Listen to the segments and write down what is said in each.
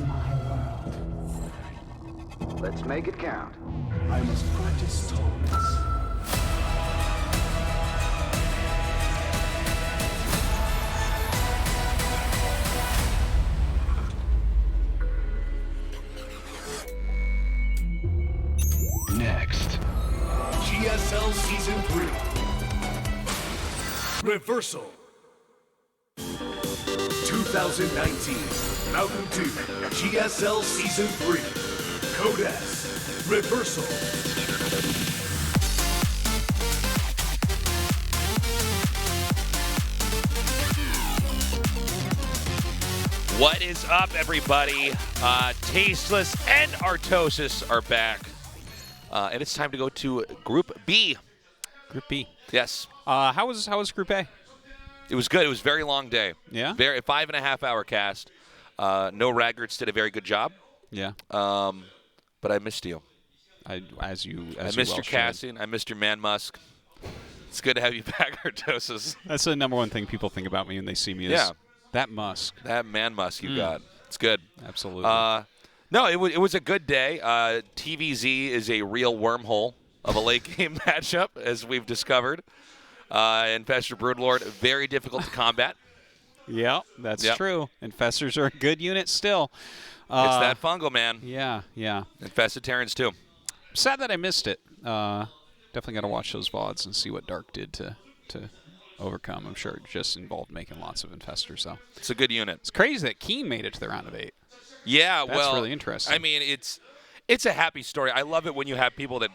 my world. Let's make it count. I must practice tolerance. Next. GSL Season 3. Reversal. 2019 Mountain Dew GSL Season 3. Code S. Reversal. What is up, everybody? Tasteless and Artosis are back. And it's time to go to Group B. Group B. Yes. How was Group A? It was good. It was a very long day. Yeah? Very 5.5-hour cast. No Raggarts did a very good job. Yeah. But I missed you. I missed your casting. I missed your man musk. It's good to have you back, Artosis. That's the number one thing people think about me when they see me is that musk. That man musk you got. It's good. Absolutely. No, it was a good day. TVZ is a real wormhole of a late game matchup, as we've discovered. Infestor Broodlord, very difficult to combat. Yeah, that's true. Infestors are a good unit still. It's that fungal, man. Yeah. Infested Terrans, too. Sad that I missed it. Definitely got to watch those VODs and see what Dark did to overcome. I'm sure it just involved making lots of Infestors, though. It's a good unit. It's crazy that Keen made it to the round of 8. Yeah, That's really interesting. I mean, it's a happy story. I love it when you have people that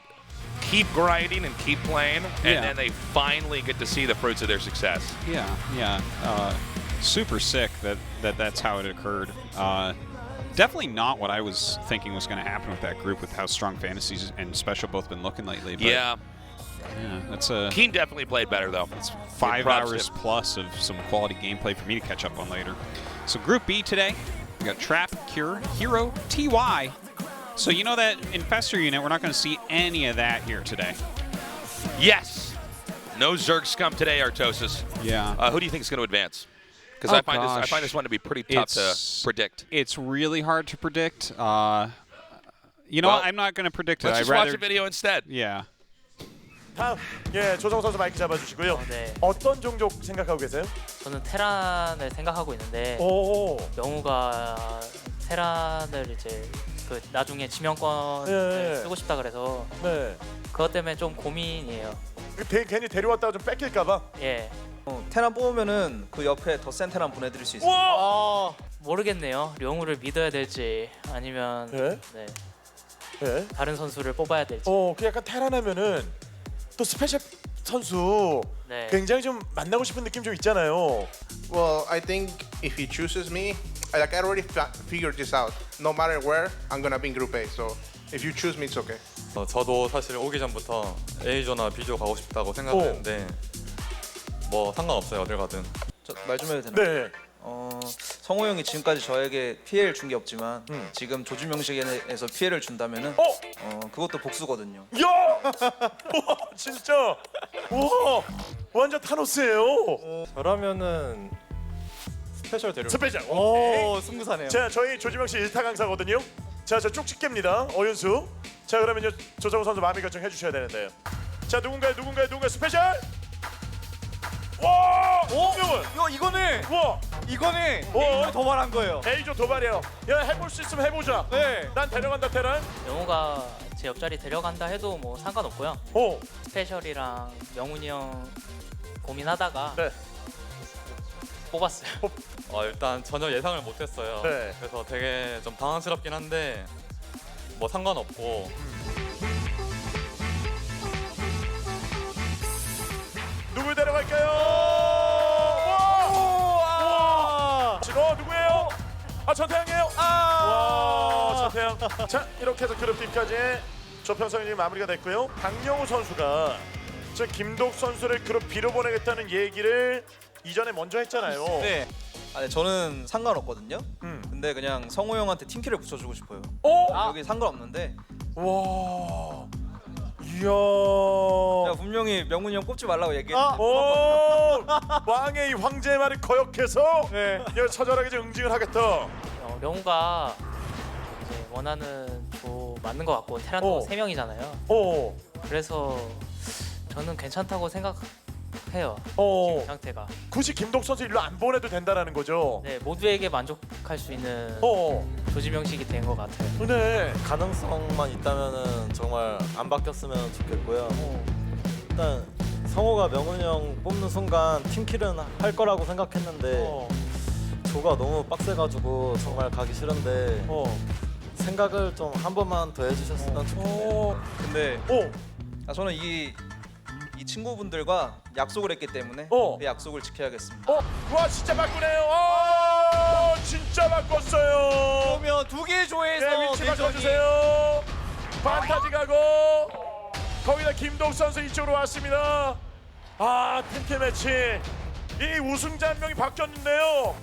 keep grinding and keep playing, and then they finally get to see the fruits of their success. Yeah. Super sick that's how it occurred. Definitely not what I was thinking was going to happen with that group, with how strong Fantasies and Special both been looking lately. But yeah, that's Keen definitely played better, though. It's 5 hours plus of some quality gameplay for me to catch up on later. So Group B today, we got Trap, Cure, Hero, TY. So you know that Infestor unit, we're not going to see any of that here today. Yes. No Zerg scum today, Artosis. Yeah. Who do you think is going to advance? Because I find this one to be pretty tough to predict. It's really hard to predict. You know what? I'm not going to predict it. Let's just watch a video instead. Yeah. 다음, 조정호 선수 마이크 잡아주시고요. 네. 어떤 종족 생각하고 계세요? 저는 테란을 생각하고 있는데 오. 명우가 테란을 이제 그 나중에 지명권을 쓰고 싶다 그래서 네. 그것 때문에 좀 고민이에요. 괜히 데려왔다가 좀 뺏길까봐. 예. 테란 뽑으면은 그 옆에 더 센 테란 보내드릴 수 있어요. 모르겠네요. 명우를 믿어야 될지 아니면 네. 다른 선수를 뽑아야 될지. 그 약간 테란하면은 또 스페셜 선수 네. 굉장히 좀 만나고 싶은 느낌 좀 있잖아요. Well, I think if he chooses me, I already figured this out. No matter where, I'm gonna be in Group A. So if you choose me, it's okay. 저도 사실 오기 전부터 A조나 B조 가고 싶다고 생각했는데 뭐 상관없어요, 어딜 가든. 말 좀 해도 되나요? 네. 성호 형이 지금까지 저에게 피해를 준 게 없지만 지금 조준 명식에서 피해를 준다면은 그것도 복수거든요. 야! 와, 진짜. 와, 완전 타노스예요. 저라면은 스페셜 데려. 스페셜. 오, 승부사네요. 자, 저희 조지명 씨 1타 강사거든요. 자, 저 쪽집게입니다. 어윤수. 자, 그러면 조정호 선수 마음의 결정해 주셔야 되는데요. 자, 누군가요? 스페셜. 와! 명훈. 이거는 와! A조 도발한 거예요. A조 도발이에요. 야, 해볼 수 있으면 해보자. 네. 난 데려간다 테란. 명우가 제 옆자리 데려간다 해도 뭐 상관없고요. 오. 스페셜이랑 명훈이 형 고민하다가 네. 뽑았어요. 일단 전혀 예상을 못했어요. 네. 그래서 되게 좀 당황스럽긴 한데 뭐 상관없고. 누굴 데려갈까요? 누구예요? 전태양이에요. 와, 전태양. 자, 이렇게 해서 그룹 B까지 조평성이 마무리가 됐고요. 강영우 선수가 저 김독 선수를 그룹 B로 보내겠다는 얘기를 이전에 먼저 했잖아요. 네. 아니 저는 상관없거든요. 근데 그냥 성호 형한테 팀키를 붙여주고 싶어요. 여기 상관없는데. 와. 이야. 야, 분명히 명훈이 형 뽑지 말라고 얘기했는데. 오! 왕의 이 황제의 말을 거역해서 처절하게 좀 응징을 하겠다. 명우가 이제 원하는 조 맞는 것 같고 테란도 3명이잖아요. 그래서 저는 괜찮다고 생각해요. 지금 상태가. 굳이 김동 선수 일로 안 보내도 된다라는 거죠. 네, 모두에게 만족할 수 있는 조지 명식이 된 것 같아요. 네. 가능성만 있다면은 정말 안 바뀌었으면 좋겠고요. 일단 성호가 명훈이 형 뽑는 순간 팀킬은 할 거라고 생각했는데 조가 너무 빡세가지고 정말 가기 싫은데 생각을 좀 한 번만 더 해주셨으면 좋겠네요. 근데 저는 이 친구분들과 약속을 했기 때문에 그 약속을 지켜야겠습니다. 와 진짜 바꾸네요. 진짜 바꿨어요. 그러면 두 개의 조에서 네, 위치 바꿔주세요. 판타지 가고 거기다 김동 선수 이쪽으로 왔습니다. 팀킬 매치. 이 우승자 한 명이 바뀌었는데요.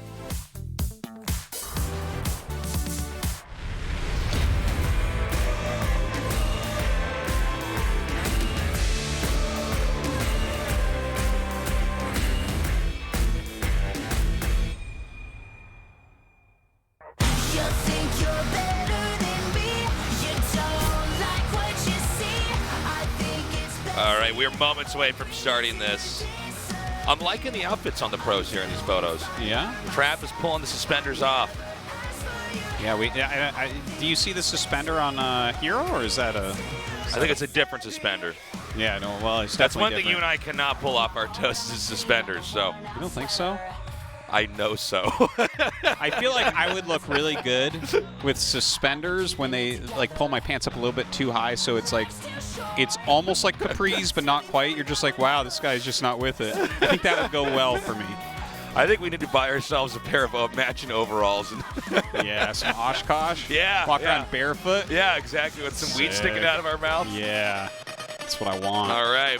All right, we're moments away from starting this. I'm liking the outfits on the pros here in these photos. Yeah? Trap is pulling the suspenders off. Yeah, do you see the suspender on Hero, or is that a... I think it's a different suspender. Yeah, no, well, it's That's definitely one thing you different. and I cannot pull off our toes is suspenders, so. You don't think so? I know so. I feel like I would look really good with suspenders when they like pull my pants up a little bit too high, so it's like it's almost like capris but not quite. You're just like, wow, this guy's just not with it. I think that would go well for me. I think we need to buy ourselves a pair of matching overalls. Yeah, some Oshkosh. Yeah. Walk around barefoot. Yeah, exactly, with some weed sticking out of our mouth. Yeah, that's what I want. All right.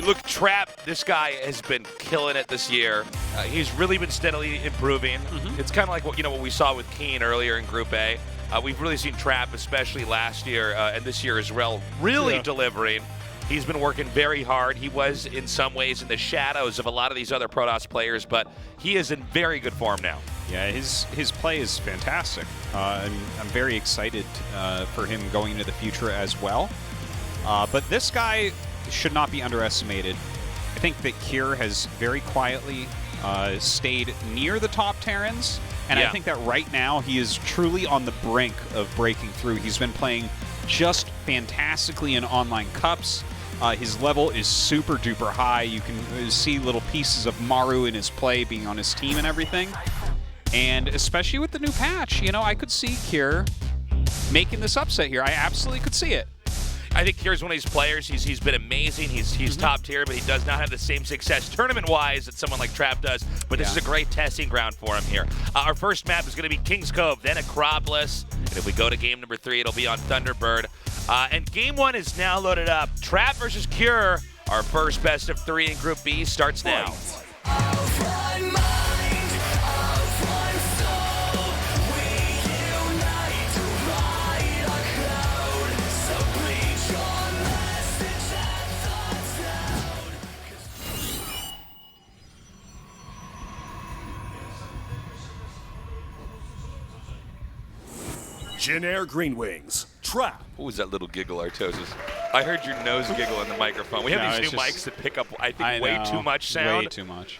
Look, Trap, this guy has been killing it this year. He's really been steadily improving. It's kind of like what we saw with Keen earlier in Group A. We've really seen Trap, especially last year and this year as well, really delivering. He's been working very hard. He was, in some ways, in the shadows of a lot of these other Protoss players, but he is in very good form now. Yeah, his play is fantastic. I'm very excited for him going into the future as well. But this guy should not be underestimated. I think that Kier has very quietly stayed near the top Terrans, and I think that right now he is truly on the brink of breaking through. He's been playing just fantastically in online cups. His level is super duper high. You can see little pieces of Maru in his play being on his team and everything. And especially with the new patch, I could see Kier making this upset here. I absolutely could see it. I think Kier's one of these players. He's been amazing. He's top tier, but he does not have the same success tournament-wise that someone like Trap does. But this is a great testing ground for him here. Our first map is going to be King's Cove, then Acropolis. And if we go to game number 3, it'll be on Thunderbird. And game 1 is now loaded up. Trap versus Kier. Our first best of 3 in Group B starts now. Jin Air Green Wings. Trap. What was that little giggle, Artosis? I heard your nose giggle in the microphone. We have these new mics that pick up, I think, way too much sound. Way too much.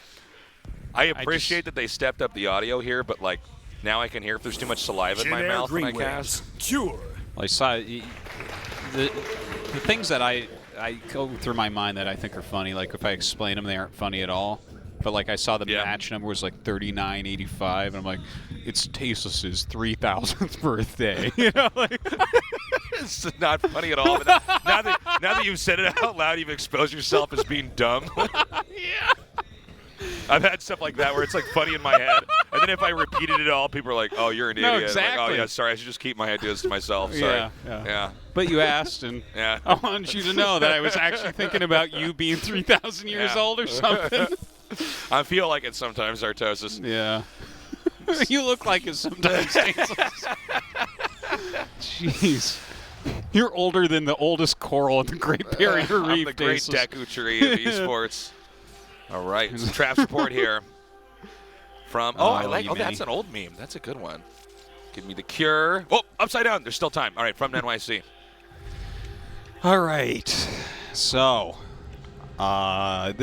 I appreciate that they stepped up the audio here, but like now I can hear if there's too much saliva in my mouth when I cast. Cure. Well, I saw the things that I go through my mind that I think are funny. Like if I explain them, they aren't funny at all. But like I saw the match number was like 39.85, and I'm like, it's Tasteless's 3,000th birthday. Like it's not funny at all. But now that you've said it out loud, you've exposed yourself as being dumb. Yeah. I've had stuff like that where it's like funny in my head, and then if I repeated it all, people are like, "Oh, you're an idiot." Exactly. Like, oh yeah, sorry. I should just keep my ideas to myself. Sorry. Yeah. But you asked, and I wanted you to know that I was actually thinking about you being 3,000 years old or something. I feel like it sometimes, Artosis. Yeah. You look like it sometimes, Jeez. You're older than the oldest coral at the Great Barrier Reef. I'm the great Deku tree of esports. All right, some trap support here. From I like. Oh, that's an old meme. That's a good one. Give me the cure. Oh, upside down. There's still time. All right, from NYC. All right. So, I'm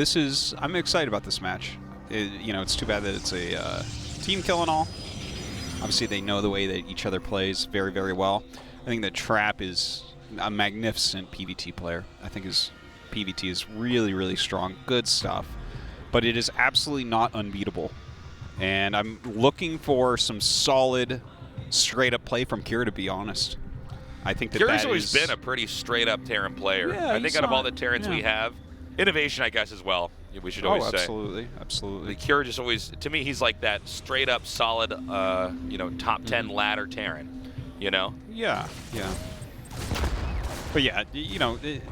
excited about this match. It's too bad that it's a team kill and all. Obviously, they know the way that each other plays very, very well. I think that Trap is a magnificent PvT player. I think his PvT is really, really strong. Good stuff. But it is absolutely not unbeatable. And I'm looking for some solid, straight-up play from Kira, to be honest. I think that Kira's always been a pretty straight-up Terran player. Yeah, I think out of all the Terrans we have, innovation, I guess, as well, we should always say. Absolutely, absolutely. The Kira just always, to me, he's like that straight-up, solid, top 10 ladder Terran, Yeah, yeah. But yeah,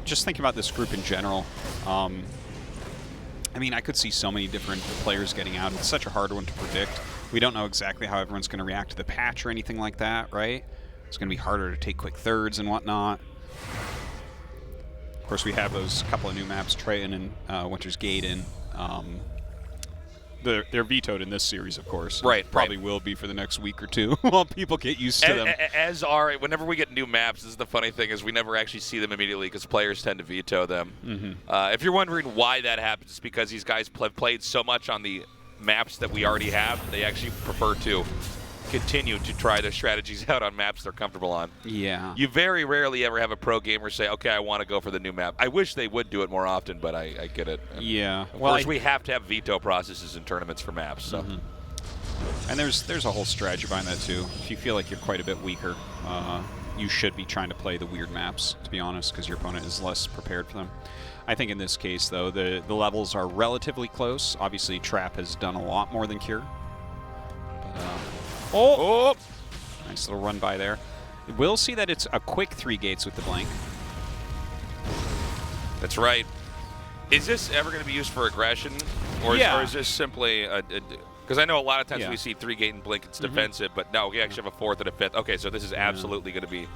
just thinking about this group in general, I mean, I could see so many different players getting out. It's such a hard one to predict. We don't know exactly how everyone's going to react to the patch or anything like that, right? It's going to be harder to take quick thirds and whatnot. Of course, we have those couple of new maps, Triton and Winter's Gate in. They're vetoed in this series, of course. Right. Probably will be for the next week or two while people get used to them. Whenever we get new maps, this is the funny thing, is we never actually see them immediately because players tend to veto them. If you're wondering why that happens, it's because these guys have played so much on the maps that we already have, they actually prefer to continue to try their strategies out on maps they're comfortable on. Yeah. You very rarely ever have a pro gamer say, okay, I want to go for the new map. I wish they would do it more often, but I get it. And yeah. Of course, we have to have veto processes in tournaments for maps. So. And there's a whole strategy behind that, too. If you feel like you're quite a bit weaker, you should be trying to play the weird maps, to be honest, because your opponent is less prepared for them. I think in this case, though, the levels are relatively close. Obviously, Trap has done a lot more than Cure. But, Oh! Nice little run by there. We'll see that it's a quick 3 gates with the blink. That's right. Is this ever going to be used for aggression? Or is this simply because I know a lot of times we see 3 gate and blink, it's defensive, but no, we actually have a 4th and a 5th. Okay, so this is absolutely going to be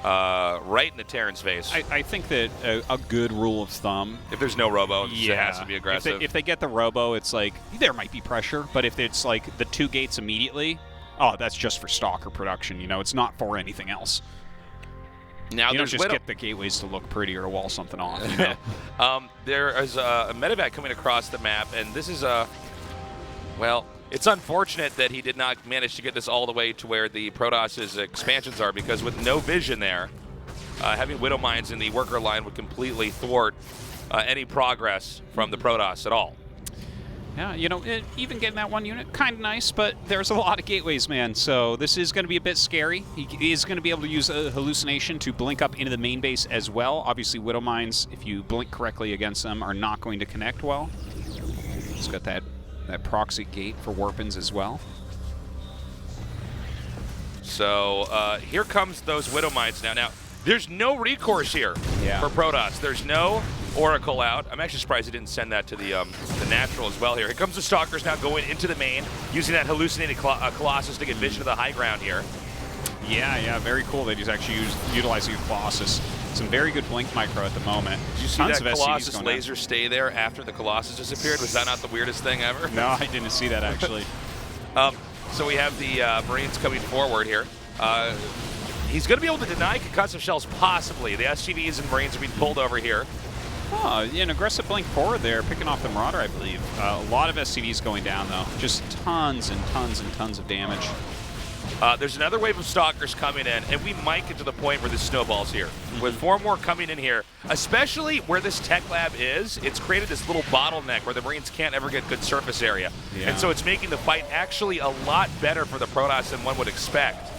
right in the Terran's face. I think that a good rule of thumb, if there's no robo, it has to be aggressive. If they get the robo, it's like, there might be pressure, but if it's like the 2 gates immediately, oh, that's just for Stalker production, it's not for anything else. Now you don't just get the gateways to look pretty or wall something off, There is a medevac coming across the map, and this is well, it's unfortunate that he did not manage to get this all the way to where the Protoss's expansions are, because with no vision there, having Widow Mines in the worker line would completely thwart any progress from the Protoss at all. Yeah, even getting that 1 unit, kind of nice, but there's a lot of gateways, man, so this is going to be a bit scary. He is going to be able to use a hallucination to blink up into the main base as well. Obviously, Widow Mines, if you blink correctly against them, are not going to connect well. He's got that proxy gate for Warpins as well. So here comes those Widow Mines now. Now, there's no recourse here for Protoss. There's no Oracle out. I'm actually surprised he didn't send that to the natural as well here. Here comes the Stalkers now going into the main, using that hallucinated Colossus to get vision of the high ground here. Yeah, very cool that he's actually utilizing a Colossus. Some very good blink micro at the moment. Did you see that Colossus laser stay there after the Colossus disappeared? Was that not the weirdest thing ever? No, I didn't see that, actually. So we have the Marines coming forward here. He's going to be able to deny concussive shells, possibly. The SCVs and Marines are being pulled over here. Oh, an aggressive blink forward there, picking off the Marauder, I believe. A lot of SCVs going down, though. Just tons and tons and tons of damage. There's another wave of Stalkers coming in, and we might get to the point where this snowballs here. With 4 more coming in here, especially where this tech lab is, it's created this little bottleneck where the Marines can't ever get good surface area. And so it's making the fight actually a lot better for the Protoss than one would expect.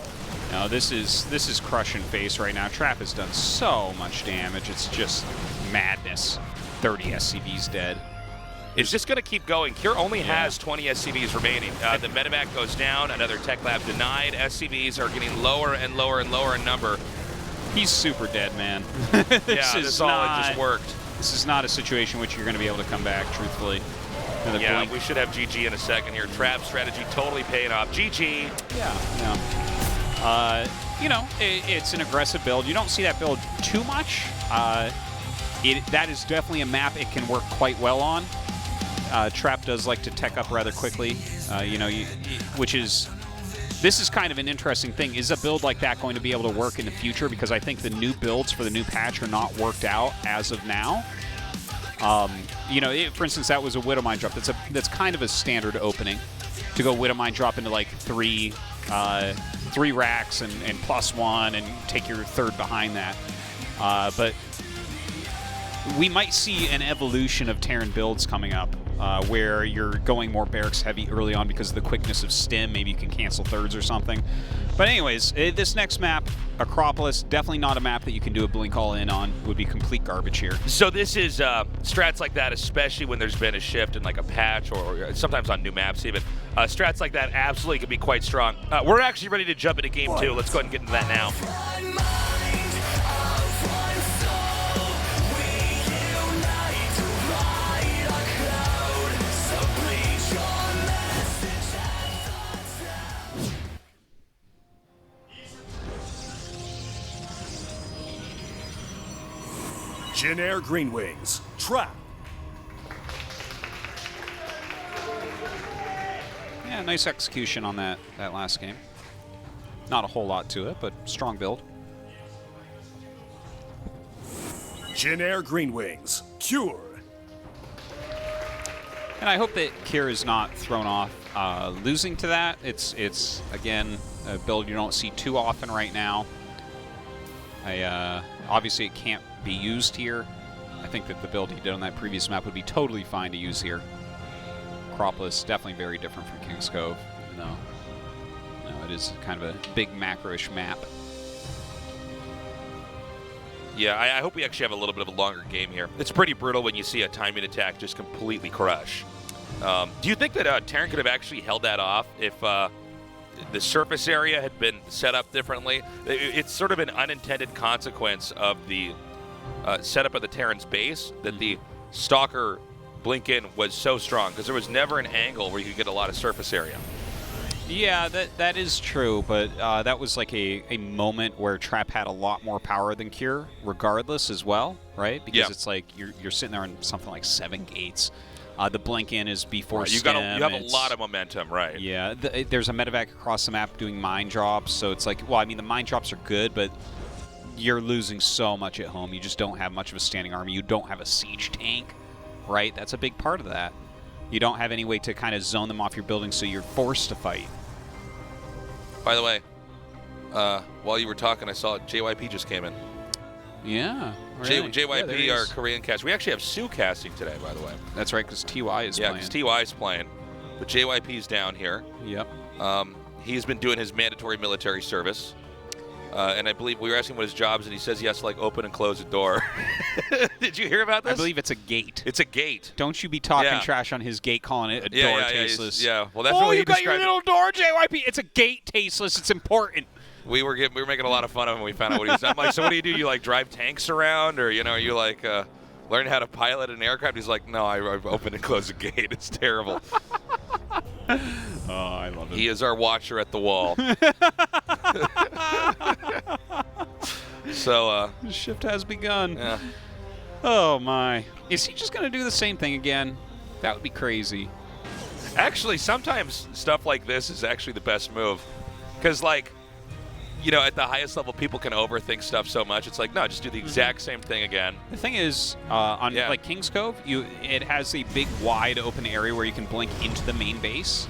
No, this is crushing face right now. Trap has done so much damage. It's just madness. 30 SCVs dead. It's just going to keep going. Cure only has 20 SCVs remaining. The medevac goes down. Another tech lab denied. SCVs are getting lower and lower and lower in number. He's super dead, man. It just worked. This is not a situation which you're going to be able to come back, truthfully. We should have GG in a second here. Trap strategy totally paying off. GG. It's an aggressive build. You don't see that build too much. That is definitely a map it can work quite well on. Trap does like to tech up rather quickly, which is This is kind of an interesting thing. Is a build like that going to be able to work in the future? Because I think the new builds for the new patch are not worked out as of now. You know, for instance, that was a Widowmine drop. That's kind of a standard opening to go Widowmine drop into like three racks and +1 and take your third behind that. But we might see an evolution of Terran builds coming up where you're going more barracks heavy early on because of the quickness of stim. Maybe you can cancel thirds or something. But anyways, this next map, Acropolis, definitely not a map that you can do a blink all in on. Would be complete garbage here. So this is strats like that, especially when there's been a shift in like a patch or sometimes on new maps even. Strats like that absolutely can be quite strong. We're actually ready to jump into game 2. Let's go ahead and get into that now. Jin Air Green Wings, Trap. Yeah, nice execution on that last game. Not a whole lot to it, but strong build. Jin Air Green Wings, Cure. And I hope that Kier is not thrown off losing to that. It's again a build you don't see too often right now. Obviously it can't be used here. I think that the build he did on that previous map would be totally fine to use here. Acropolis definitely very different from King's Cove. No, it is kind of a big macro-ish map. Yeah, I hope we actually have a little bit of a longer game here. It's pretty brutal when you see a timing attack just completely crush. Do you think that Terran could have actually held that off if the surface area had been set up differently? It's sort of an unintended consequence of the setup of the Terran's base that the Stalker blink-in was so strong, because there was never an angle where you could get a lot of surface area. Yeah, that is true, but that was like a moment where Trap had a lot more power than Cure, regardless as well, right? Because it's like you're sitting there on something like 7 gates. The blink-in is before stim. You have a lot of momentum, right? Yeah, there's a medevac across the map doing mine drops, so it's like, well, I mean, the mine drops are good, but you're losing so much at home. You just don't have much of a standing army. You don't have a siege tank, right? That's a big part of that. You don't have any way to kind of zone them off your building, so you're forced to fight. By the way, while you were talking, I saw JYP just came in. Yeah. Really? JYP, our Korean cast. We actually have Sue casting today, by the way. That's right, because TY is playing. Yeah, because TY is playing. But JYP's down here. Yep. He's been doing his mandatory military service. And I believe we were asking what his job is, and he says he has to, like, open and close a door. Did you hear about this? I believe it's a gate. It's a gate. Don't you be talking trash on his gate, calling it a door tasteless. Yeah, well, that's what he described. You got your little door, JYP. It's a gate tasteless. It's important. We were making a lot of fun of him when we found out what he was. I'm like, so what do? You like drive tanks around, or you like learn how to pilot an aircraft? He's like, no, I open and close a gate. It's terrible. Oh, I love it. He is our watcher at the wall. So the shift has begun. Yeah. Oh my! Is he just gonna do the same thing again? That would be crazy. Actually, sometimes stuff like this is actually the best move, because like. At the highest level, people can overthink stuff so much. It's like, no, just do the exact same thing again. The thing is, on like King's Cove, it has a big, wide open area where you can blink into the main base.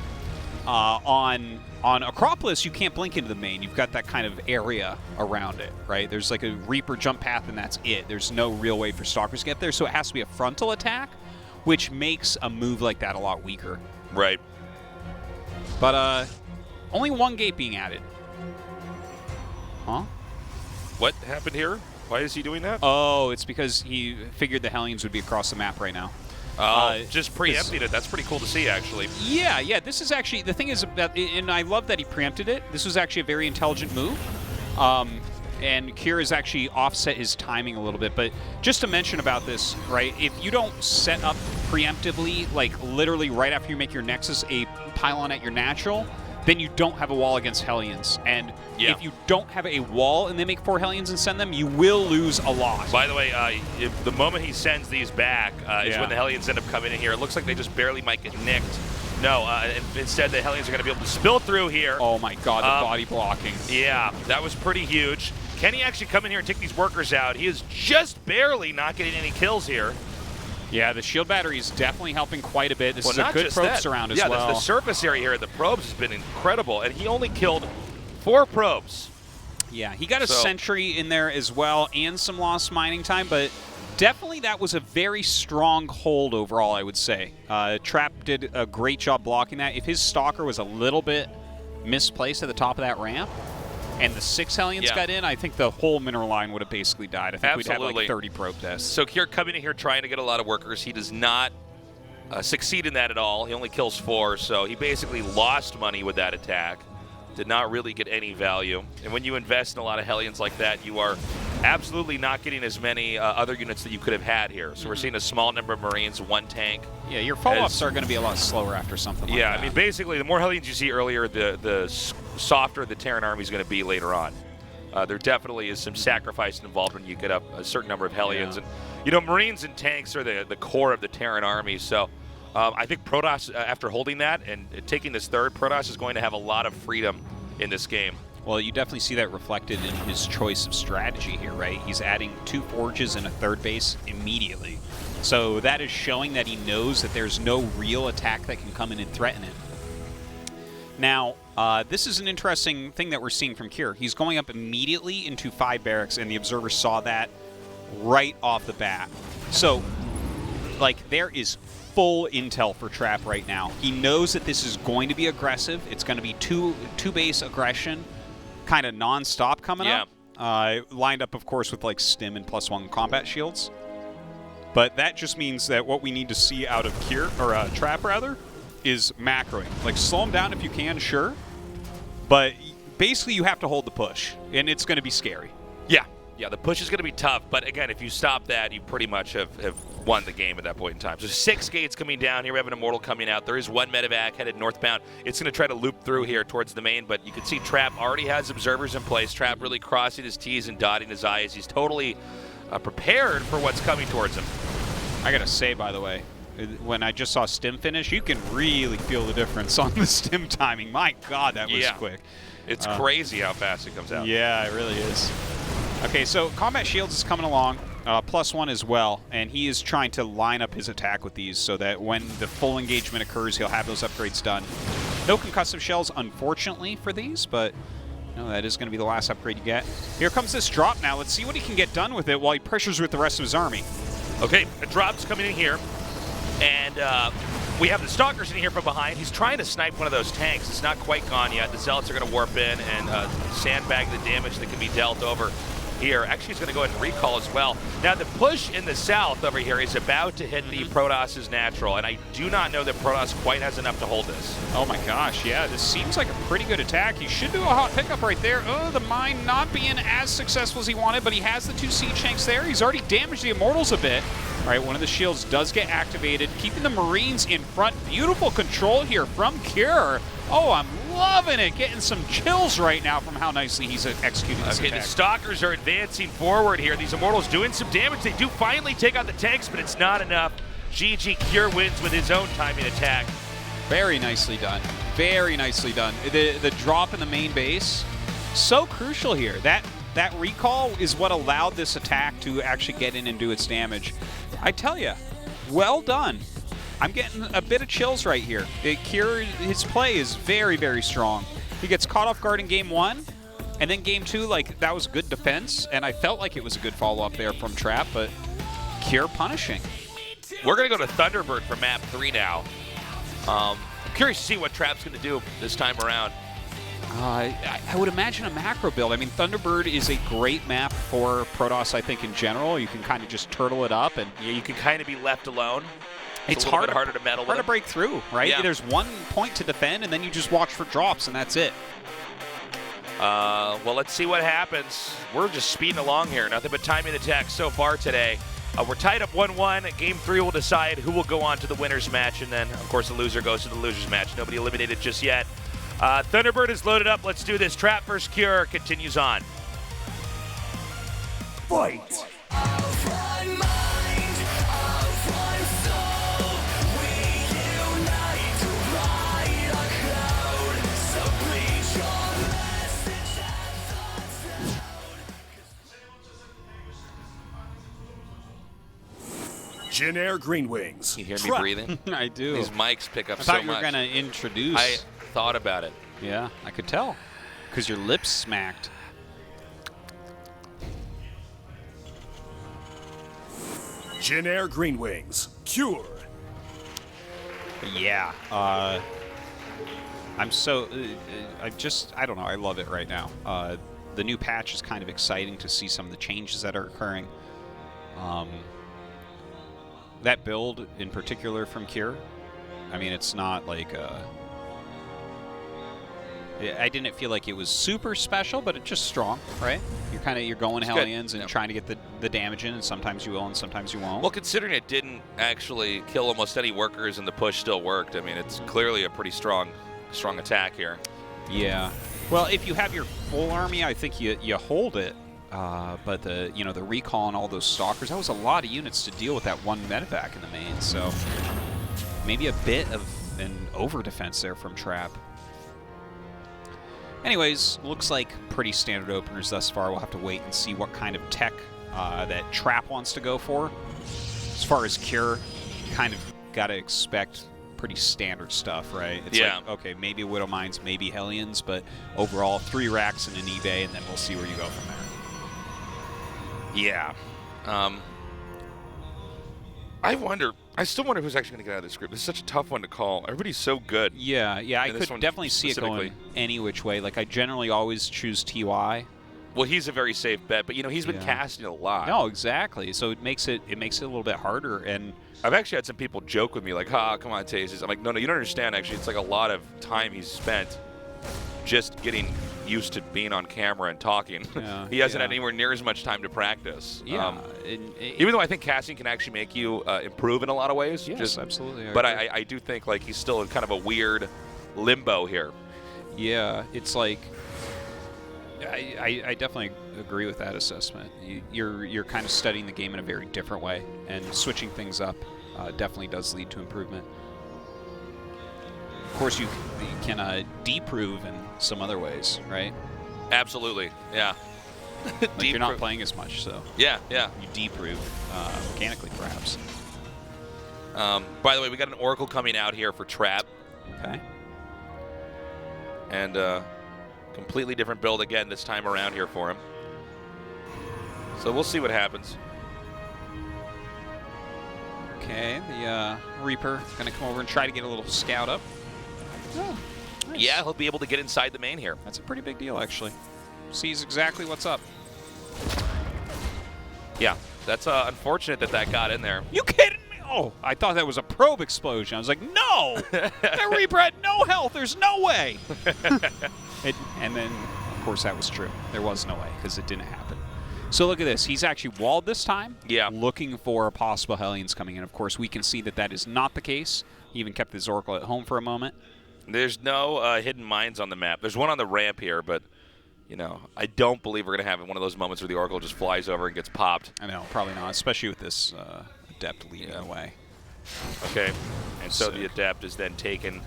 On Acropolis, you can't blink into the main. You've got that kind of area around it, right? There's like a Reaper jump path, and that's it. There's no real way for Stalkers to get there, so it has to be a frontal attack, which makes a move like that a lot weaker. Right. But only 1 gate being added. Huh? What happened here? Why is he doing that? Oh, it's because he figured the Hellions would be across the map right now. Just preempting it. That's pretty cool to see, actually. Yeah. This is actually, the thing is, and I love that he preempted it. This was actually a very intelligent move. And Kira has actually offset his timing a little bit. But just to mention about this, right, if you don't set up preemptively, like literally right after you make your Nexus a pylon at your natural, then you don't have a wall against Hellions. And if you don't have a wall and they make 4 Hellions and send them, you will lose a lot. By the way, if the moment he sends these back is when the Hellions end up coming in here. It looks like they just barely might get nicked No, instead the Hellions are going to be able to spill through here. Oh my God, the body blocking. Yeah, that was pretty huge. Can he actually come in here and take these workers out? He is just barely not getting any kills here. Yeah, the shield battery is definitely helping quite a bit. This is a good probe surround as well. Yeah, the surface area here at the probes has been incredible, and he only killed 4 probes. Yeah, he got a sentry in there as well and some lost mining time, but definitely that was a very strong hold overall, I would say. Trap did a great job blocking that. If his Stalker was a little bit misplaced at the top of that ramp, and the 6 Hellions got in, I think the whole mineral line would have basically died. I think we'd have like 30 probe deaths. So Kier coming in here trying to get a lot of workers. He does not succeed in that at all. He only kills 4, so he basically lost money with that attack. Did not really get any value. And when you invest in a lot of Hellions like that, you are absolutely not getting as many other units that you could have had here. So we're seeing a small number of Marines, 1 tank. Yeah, your follow-ups are going to be a lot slower after something like that. Yeah, I mean, basically, the more Hellions you see earlier, the softer the Terran army is going to be later on. There definitely is some sacrifice involved when you get up a certain number of Hellions. And, you know, Marines and tanks are the core of the Terran army. So I think Protoss, after holding that and taking this third, Protoss is going to have a lot of freedom in this game. Well, you definitely see that reflected in his choice of strategy here, right? He's adding 2 forges and a 3rd base immediately. So that is showing that he knows that there's no real attack that can come in and threaten him. Now, this is an interesting thing that we're seeing from Kier. He's going up immediately into 5 barracks, and the observer saw that right off the bat. So, like, there is full intel for Trap right now. He knows that this is going to be aggressive. It's going to be two base aggression, kind of non-stop coming up. Lined up, of course, with like stim and +1 combat shields. But that just means that what we need to see out of Kier, or Trap rather, is macroing. Like, slow him down if you can, sure. But basically you have to hold the push, and it's going to be scary. Yeah, the push is going to be tough, but again, if you stop that, you pretty much have won the game at that point in time. So 6 gates coming down here. We have an Immortal coming out. There is 1 medevac headed northbound. It's going to try to loop through here towards the main, but you can see Trap already has observers in place. Trap really crossing his T's and dotting his I's. He's totally prepared for what's coming towards him. I got to say, by the way, when I just saw stim finish, you can really feel the difference on the stim timing. My God, that was quick. It's crazy how fast it comes out. Yeah, it really is. Okay, so Combat Shields is coming along, +1 as well, and he is trying to line up his attack with these so that when the full engagement occurs, he'll have those upgrades done. No concussive shells, unfortunately, for these, but you know, that is going to be the last upgrade you get. Here comes this drop now. Let's see what he can get done with it while he pressures with the rest of his army. Okay, a drop's coming in here, and we have the Stalkers in here from behind. He's trying to snipe one of those tanks. It's not quite gone yet. The Zealots are going to warp in and sandbag the damage that can be dealt over here. Actually, he's going to go ahead and recall as well. Now, the push in the south over here is about to hit the Protoss's natural, and I do not know that Protoss quite has enough to hold this. Oh my gosh, yeah, this seems like a pretty good attack. He should do a hot pickup right there. Oh, the mine not being as successful as he wanted, but he has the 2 siege tanks there. He's already damaged the Immortals a bit. All right, one of the shields does get activated, keeping the Marines in front. Beautiful control here from Kier. Oh, I'm loving it. Getting some chills right now from how nicely he's executing this attack. The Stalkers are advancing forward here. These Immortals doing some damage. They do finally take out the tanks, but it's not enough. GG Kier wins with his own timing attack. Very nicely done. Very nicely done. The drop in the main base, so crucial here. That recall is what allowed this attack to actually get in and do its damage. I tell you, well done. I'm getting a bit of chills right here. Kier, his play is very, very strong. He gets caught off guard in game 1, and then game 2, like, that was good defense, and I felt like it was a good follow-up there from Trap, but Kier punishing. We're going to go to Thunderbird for map 3 now. I'm curious to see what Trap's going to do this time around. I would imagine a macro build. I mean, Thunderbird is a great map for Protoss, I think, in general. You can kind of just turtle it up, and yeah, you can kind of be left alone. It's harder to meddle with. Hard to break through, right? Yeah. There's 1 point to defend, and then you just watch for drops, and that's it. Well, let's see what happens. We're just speeding along here. Nothing but timing attacks so far today. We're tied up 1-1. Game 3 will decide who will go on to the winner's match, and then, of course, the loser goes to the loser's match. Nobody eliminated just yet. Thunderbird is loaded up. Let's do this. Trap vs. Kier continues on. Fight! Mind, of one soul, we unite to rise. Jin Air Green Wings. You hear me breathing? I do. These mics pick up I so thought you much. were going to introduce. I thought about it. Yeah, I could tell. Because your lips smacked. Jin Air Green Wings. Cure. Yeah. I'm so... I don't know. I love it right now. The new patch is kind of exciting to see some of the changes that are occurring. That build in particular from Cure, I mean, it's not like... I didn't feel like it was super special, but it's just strong, right? You're going Hellions and trying to get the damage in, and sometimes you will and sometimes you won't. Well, considering it didn't actually kill almost any workers and the push still worked, I mean, it's clearly a pretty strong attack here. Yeah. Well, if you have your full army, I think you hold it. But the recall and all those stalkers, that was a lot of units to deal with that one medevac in the main. So maybe a bit of an over defense there from Trap. Anyways, looks like pretty standard openers thus far. We'll have to wait and see what kind of tech that Trap wants to go for. As far as Cure, kind of got to expect pretty standard stuff, right? It's like, okay, maybe Widow Mines, maybe Hellions, but overall 3 racks and an eBay, and then we'll see where you go from there. Yeah. I still wonder who's actually going to get out of this group. This is such a tough one to call. Everybody's so good. Yeah, I could definitely see it going any which way. Like, I generally always choose TY. Well, he's a very safe bet, but he's been casting a lot. No, exactly. So it makes it a little bit harder. And I've actually had some people joke with me like, come on, Taze. I'm like, no, you don't understand. Actually, it's like a lot of time he's spent just getting used to being on camera and talking. Yeah, he hasn't had anywhere near as much time to practice. Yeah. Even though I think casting can actually make you improve in a lot of ways. Yes, absolutely. But I do think like he's still in kind of a weird limbo here. Yeah, it's like I definitely agree with that assessment. You're kind of studying the game in a very different way, and switching things up definitely does lead to improvement. Of course, you can deprove in some other ways, right? Absolutely, yeah. Like you're not playing as much, so yeah. You deprove mechanically, perhaps. By the way, we got an Oracle coming out here for Trap. Okay. And completely different build again this time around here for him. So we'll see what happens. Okay, the Reaper is going to come over and try to get a little scout up. Oh, nice. Yeah, he'll be able to get inside the main here. That's a pretty big deal, actually. Sees exactly what's up. Yeah, that's unfortunate that got in there. You kidding me? Oh, I thought that was a probe explosion. I was like, no! That Reaper had no health. There's no way. And then, of course, that was true. There was no way because it didn't happen. So look at this. He's actually walled this time. Yeah. Looking for possible Hellions coming in. Of course, we can see that is not the case. He even kept his Oracle at home for a moment. There's no hidden mines on the map. There's one on the ramp here, but, I don't believe we're going to have one of those moments where the Oracle just flies over and gets popped. I know, probably not, especially with this Adept leading the way. Okay, and so the Adept is then taken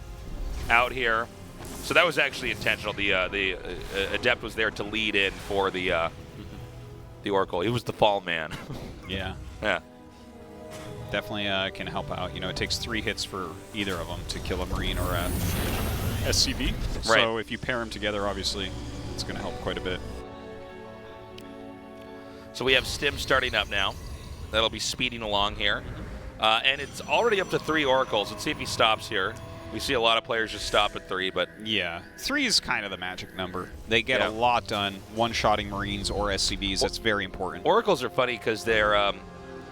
out here. So that was actually intentional. The Adept was there to lead in for the Oracle. He was the fall man. Yeah. Yeah. Definitely can help out. It takes 3 hits for either of them to kill a Marine or a SCV. Right. So if you pair them together, obviously, it's going to help quite a bit. So we have Stim starting up now. That'll be speeding along here. And it's already up to 3 Oracles. Let's see if he stops here. We see a lot of players just stop at 3, but... Yeah, 3 is kind of the magic number. They get a lot done, one-shotting Marines or SCVs. That's very important. Oracles are funny because they're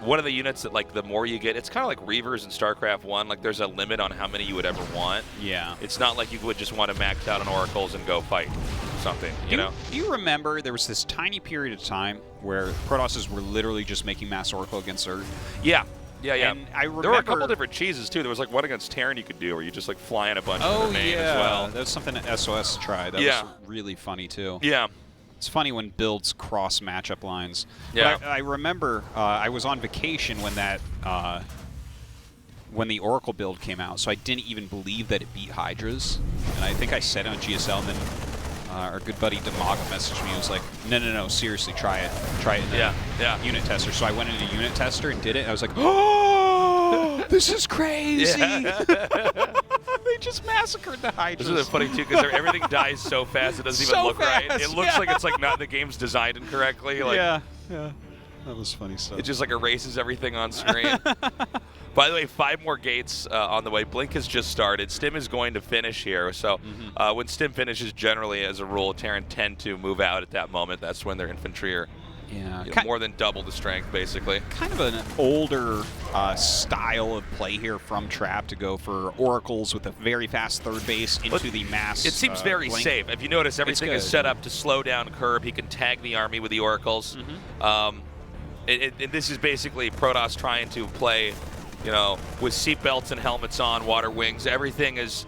one of the units that, like, the more you get, it's kind of like Reavers in StarCraft 1. Like, there's a limit on how many you would ever want. Yeah. It's not like you would just want to max out on Oracles and go fight something, you know? Do you remember there was this tiny period of time where Protosses were literally just making mass Oracle against Earth? Yeah. Yeah. And I remember, there were a couple different cheeses, too. There was, like, one against Terran you could do where you just, like, fly in a bunch of the main as well. That was something that SOS tried. That was really funny, too. Yeah. It's funny when builds cross matchup lines. Yeah. But I remember I was on vacation when that when the Oracle build came out, so I didn't even believe that it beat Hydras. And I think I said it on GSL, and then our good buddy Demago messaged me. He was like, no, seriously, try it. Try it in the unit tester. So I went into unit tester and did it, and I was like, oh! This is crazy. Yeah. They just massacred the Hydras. This is funny too because everything dies so fast it doesn't even So look right. fast, It looks like it's like not the game's designed incorrectly. Like, yeah. That was funny stuff. It just like erases everything on screen. By the way, 5 more gates on the way. Blink has just started. Stim is going to finish here. So when Stim finishes, generally, as a rule, Terran tend to move out at that moment. That's when their infantry are more than double the strength, basically. Kind of an older style of play here from Trap to go for Oracles with a very fast third base into the mass. It seems very Blink. safe. If you notice, everything is set up to slow down Curb. He can tag the army with the Oracles. This is basically Protoss trying to play, with seatbelts and helmets on, water wings. Everything is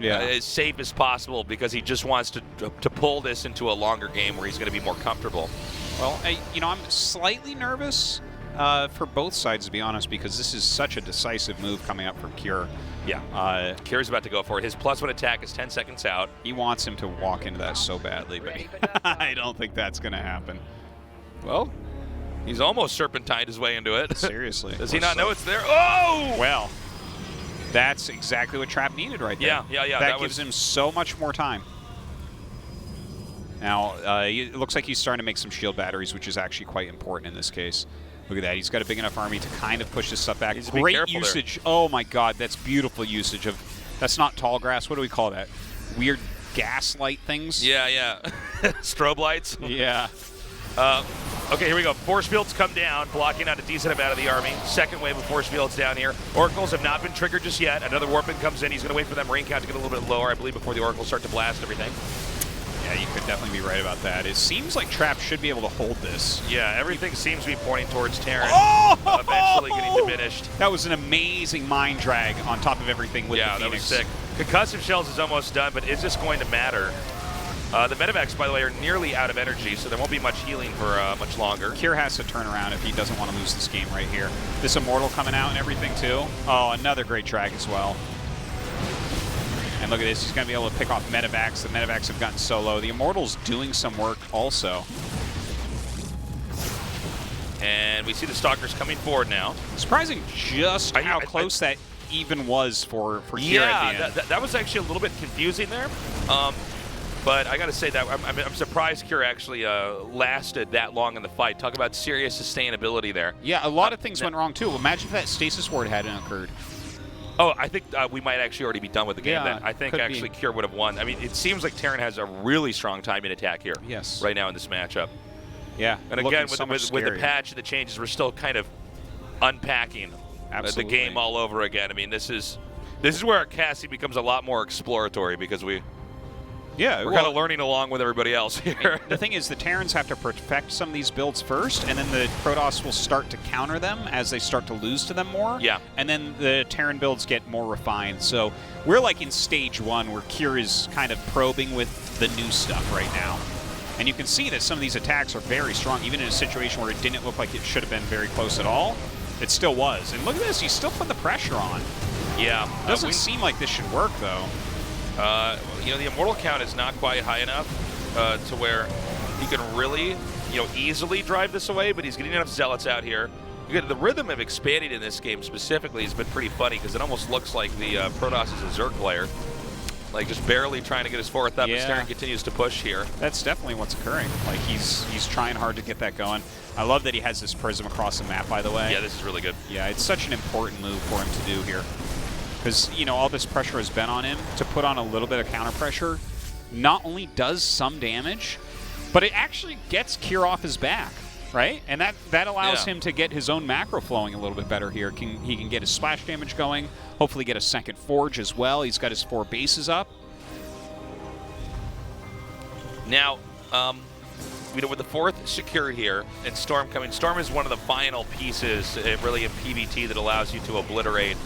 as safe as possible because he just wants to pull this into a longer game where he's going to be more comfortable. Well, I'm slightly nervous for both sides, to be honest, because this is such a decisive move coming up from Cure. Yeah. Cure's about to go for it. His +1 attack is 10 seconds out. He wants him to walk into that so badly, but I don't think that's going to happen. Well, he's almost serpentined his way into it. Seriously. Does he not know it's there? Oh! Well, that's exactly what Trap needed right there. Yeah. That gives him so much more time. Now, it looks like he's starting to make some shield batteries, which is actually quite important in this case. Look at that. He's got a big enough army to kind of push this stuff back. Great usage. There. Oh, my God. That's beautiful usage of... That's not tall grass. What do we call that? Weird gaslight things? Yeah. Strobe lights? Yeah. Okay, here we go. Force fields come down, blocking out a decent amount of the army. Second wave of force fields down here. Oracles have not been triggered just yet. Another Warpin comes in. He's going to wait for that rain count to get a little bit lower, I believe, before the Oracles start to blast everything. Yeah, you could definitely be right about that. It seems like Trap should be able to hold this. Yeah, everything seems to be pointing towards Terran. Eventually getting diminished. That was an amazing mind drag on top of everything with the Phoenix. Yeah, that was sick. Concussive Shells is almost done, but is this going to matter? The medevacs, by the way, are nearly out of energy, so there won't be much healing for much longer. Kir has to turn around if he doesn't want to lose this game right here. This Immortal coming out and everything, too. Oh, another great drag as well. And look at this. He's going to be able to pick off medevacs. The medevacs have gotten so low. The Immortal's doing some work also. And we see the Stalkers coming forward now. Surprising just how close that even was for Kir at the end. That was actually a little bit confusing there. But I got to say that I'm surprised Kira actually lasted that long in the fight. Talk about serious sustainability there. Yeah, a lot of things went wrong, too. Imagine if that Stasis Ward hadn't occurred. Oh, I think we might actually already be done with the game then. I think actually be. Kira would have won. I mean, it seems like Terran has a really strong timing attack here. Yes. Right now in this matchup. Yeah. And again, with the patch and the changes, we're still kind of unpacking the game all over again. I mean, this is where Cassie becomes a lot more exploratory because we're kind of learning along with everybody else here. The thing is, the Terrans have to perfect some of these builds first, and then the Protoss will start to counter them as they start to lose to them more. Yeah. And then the Terran builds get more refined. So we're like in stage 1 where Kir is kind of probing with the new stuff right now. And you can see that some of these attacks are very strong, even in a situation where it didn't look like it should have been very close at all. It still was. And look at this, he's still put the pressure on. Yeah. Doesn't seem like this should work, though. The Immortal count is not quite high enough to where he can really, easily drive this away, but he's getting enough Zealots out here. The rhythm of expanding in this game specifically has been pretty funny because it almost looks like the Protoss is a Zerg player. Like, just barely trying to get his fourth up, as Terran continues to push here. That's definitely what's occurring. Like, he's trying hard to get that going. I love that he has this prism across the map, by the way. Yeah, this is really good. Yeah, it's such an important move for him to do here. Because, all this pressure has been on him. To put on a little bit of counter pressure not only does some damage, but it actually gets Kir off his back, right? And that allows him to get his own macro flowing a little bit better here. He can get his splash damage going, hopefully get a second forge as well. He's got his 4 bases up. Now, with the 4th secured here and Storm coming, Storm is one of the final pieces really in PvT that allows you to obliterate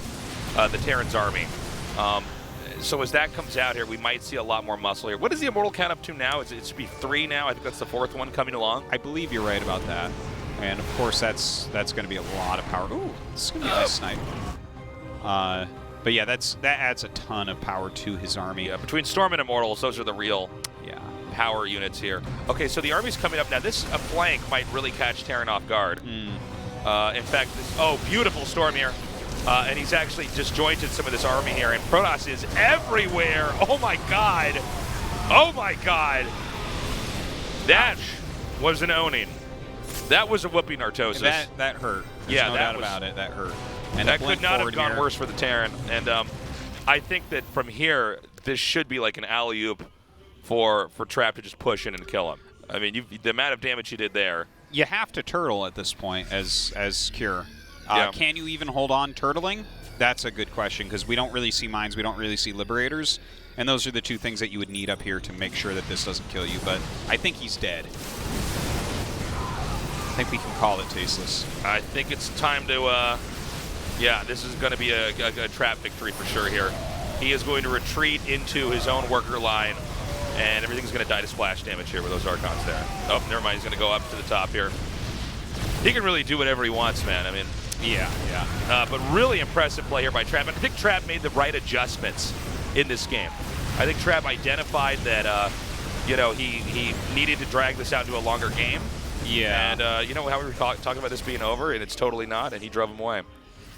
the Terran's army. So as that comes out here, we might see a lot more muscle here. What is the Immortal count up to now? It should be 3 now. I think that's the 4th one coming along. I believe you're right about that. And of course, that's going to be a lot of power. Ooh, this is going to be a nice snipe. But yeah, that adds a ton of power to his army. Yeah, between Storm and Immortals, those are the real power units here. Okay, so the army's coming up now. This flank might really catch Terran off guard. In fact, beautiful Storm here. and he's actually disjointed some of this army here, and Protoss is everywhere. Oh my god. Oh my god. That was an owning. That was a whooping, Artosis. That hurt. There's yeah, no doubt about it. That hurt. And that could not have gone here. worse for the Terran. And I think that from here, this should be like an alley-oop for Trap to just push in and kill him. I mean, the amount of damage he did there. You have to turtle at this point as Cure. Yeah. Can you even hold on turtling? That's a good question, because we don't really see mines, we don't really see liberators, and those are the two things that you would need up here to make sure that this doesn't kill you, but I think he's dead. I think we can call it tasteless. I think it's time to, yeah, this is going to be a Trap victory for sure here. He is going to retreat into his own worker line, and everything's going to die to splash damage here with those Archons there. Oh, never mind, he's going to go up to the top here. He can really do whatever he wants, man. I mean, yeah. But really impressive play here by Trap. And I think Trap made the right adjustments in this game. I think Trap identified that, you know, he needed to drag this out into a longer game. Yeah. And, you know, how we were talking about this being over, and it's totally not, and he drove him away.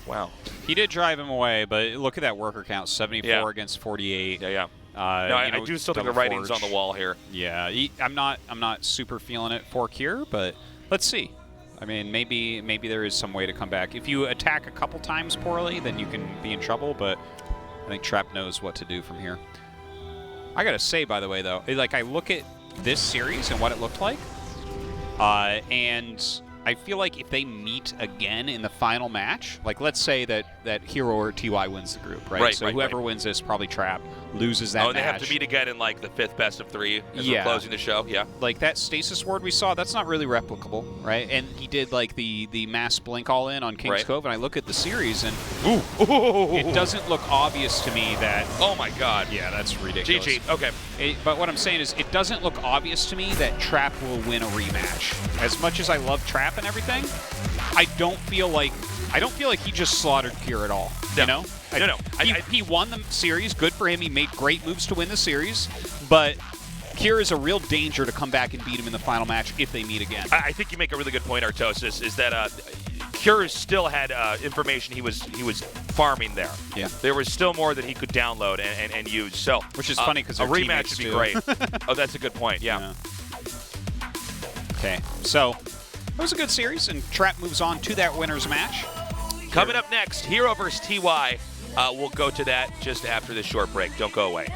Wow. He did drive him away, but look at that worker count, 74 against 48. Yeah. No, I do still think the writing's on the wall here. Yeah, I'm not super feeling it for Cure, but let's see. I mean, maybe there is some way to come back. If you attack a couple times poorly, then you can be in trouble, but I think Trap knows what to do from here. I gotta say, by the way, though, like, I look at this series and what it looked like, and I feel like if they meet again in the final match, like, let's say that Hero or TY wins the group, right? So whoever wins this, probably Trap, loses that match. Oh, they have to meet again in, like, the 5th best of 3 as we're closing the show, yeah. Like, that Stasis Ward we saw, that's not really replicable, right? And he did, like, the mass blink all-in on King's Cove, and I look at the series, and it doesn't look obvious to me that... Oh, my God. Yeah, that's ridiculous. GG, okay. But what I'm saying is, it doesn't look obvious to me that Trap will win a rematch. As much as I love Trap and everything, I don't feel like he just slaughtered Cure at all. No. You know? No. He won the series. Good for him. He made great moves to win the series. But Cure is a real danger to come back and beat him in the final match if they meet again. I think you make a really good point, Artosis, is that Cure still had information he was farming there. Yeah. There was still more that he could download and use. So, which is funny because a rematch would be great. Oh, that's a good point. Yeah. Okay. So it was a good series, and Trap moves on to that winner's match. Coming up next, Hero versus TY. We'll go to that just after this short break. Don't go away.